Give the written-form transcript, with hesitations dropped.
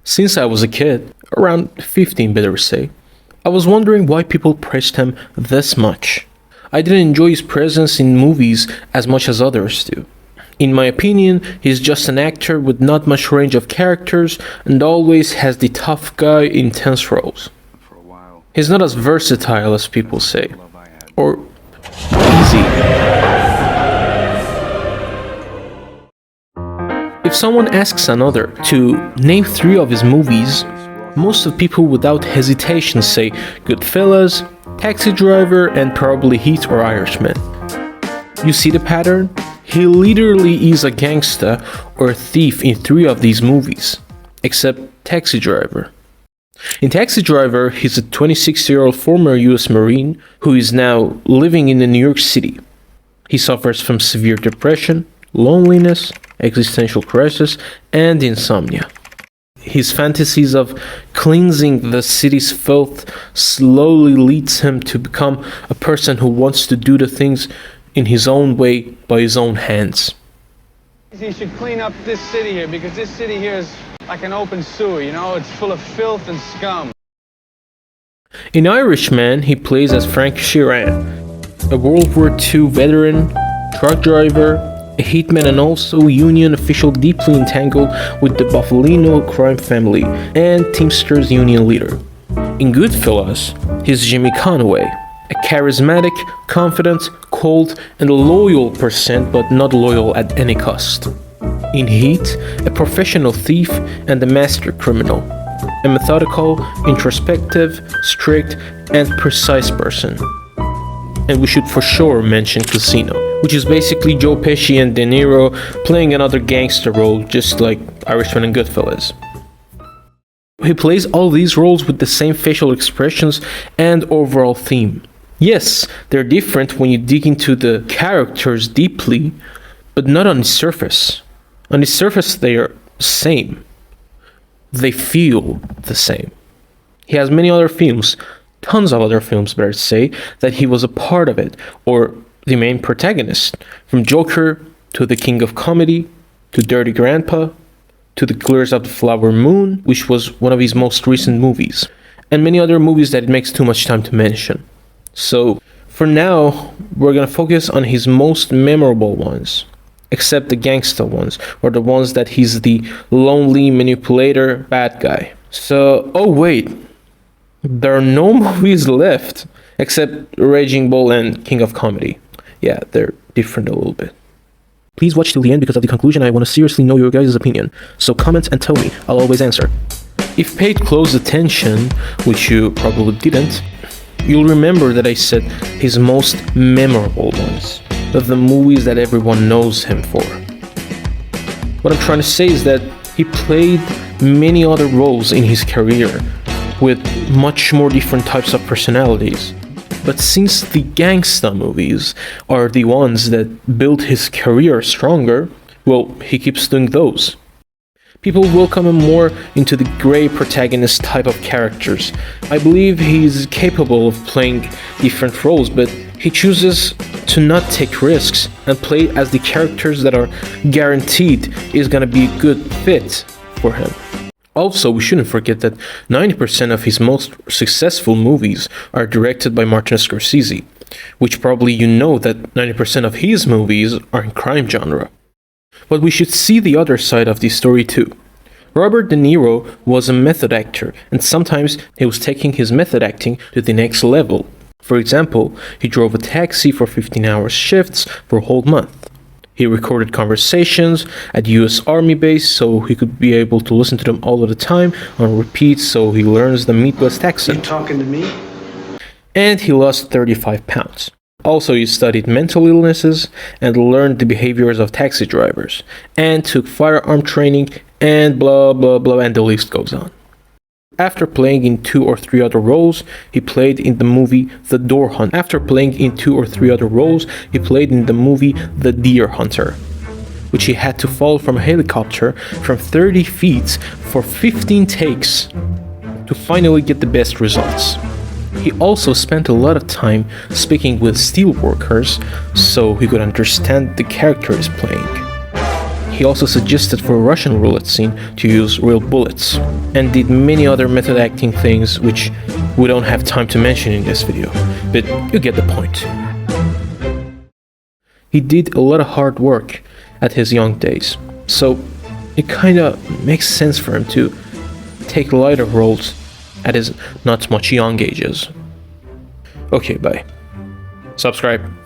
Since I was a kid, around 15 better say, I was wondering why people praised him this much. I didn't enjoy his presence in movies as much as others do. In my opinion, he's just an actor with not much range of characters and always has the tough guy intense roles. He's not as versatile as people say. Or easy. If someone asks another to name 3 of his movies, most of people without hesitation say Goodfellas, Taxi Driver, and probably Heat or Irishman. You see the pattern? He literally is a gangsta or a thief in 3 of these movies, except Taxi Driver. In Taxi Driver, he's a 26-year-old former US Marine who is now living in New York City. He suffers from severe depression, loneliness, existential crisis, and insomnia. His fantasies of cleansing the city's filth slowly leads him to become a person who wants to do the things in his own way by his own hands. He should clean up this city here because this city here is like an open sewer, it's full of filth and scum. In Irishman, he plays as Frank Sheeran, a World War II veteran, truck driver, a hitman and also union official deeply entangled with the Buffalino crime family and Teamsters union leader. In Goodfellas, he's Jimmy Conway, a charismatic, confident, cold, and loyal person but not loyal at any cost. In Heat, a professional thief and a master criminal, a methodical, introspective, strict, and precise person. And we should for sure mention Casino, which is basically Joe Pesci and De Niro playing another gangster role just like Irishman and Goodfellas. He plays all these roles with the same facial expressions and overall theme. Yes, they're different when you dig into the characters deeply, but not on the surface. On the surface, they are the same. They feel the same. He has many other films, tons of other films, better to say, that he was a part of it, or the main protagonist. From Joker, to The King of Comedy, to Dirty Grandpa, to The Killers of the Flower Moon, which was one of his most recent movies, and many other movies that it makes too much time to mention. So, for now, we're gonna focus on his most memorable ones, except the gangsta ones, or the ones that he's the lonely manipulator bad guy. So, oh wait, there are no movies left, except Raging Bull and King of Comedy. Yeah, they're different a little bit. Please watch till the end because of the conclusion. I want to seriously know your guys' opinion. So comment and tell me, I'll always answer. If paid close attention, which you probably didn't, you'll remember that I said his most memorable ones, of the movies that everyone knows him for. What I'm trying to say is that he played many other roles in his career, with much more different types of personalities. But since the gangsta movies are the ones that built his career stronger, well, he keeps doing those. People welcome him more into the grey protagonist type of characters. I believe he's capable of playing different roles, but he chooses to not take risks and play as the characters that are guaranteed is gonna be a good fit for him. Also, we shouldn't forget that 90% of his most successful movies are directed by Martin Scorsese, which probably you know that 90% of his movies are in crime genre. But we should see the other side of the story too. Robert De Niro was a method actor, and sometimes he was taking his method acting to the next level. For example, he drove a taxi for 15-hour shifts for a whole month. He recorded conversations at US Army base so he could be able to listen to them all of the time on repeat so he learns the Midwest accent. You talking to me? And he lost 35 pounds. Also, he studied mental illnesses and learned the behaviors of taxi drivers, and took firearm training, and blah blah blah, and the list goes on. After playing in 2 or 3 other roles, he played in the movie The Door Hunter. After playing in 2 or 3 other roles, he played in the movie The Deer Hunter, which he had to fall from a helicopter from 30 feet for 15 takes to finally get the best results. He also spent a lot of time speaking with steel workers so he could understand the character he's playing. He he also suggested for a Russian roulette scene to use real bullets, and did many other method acting things which we don't have time to mention in this video, but you get the point. He did a lot of hard work at his young days, so it kinda makes sense for him to take lighter roles at his not much young ages. Okay, bye. Subscribe.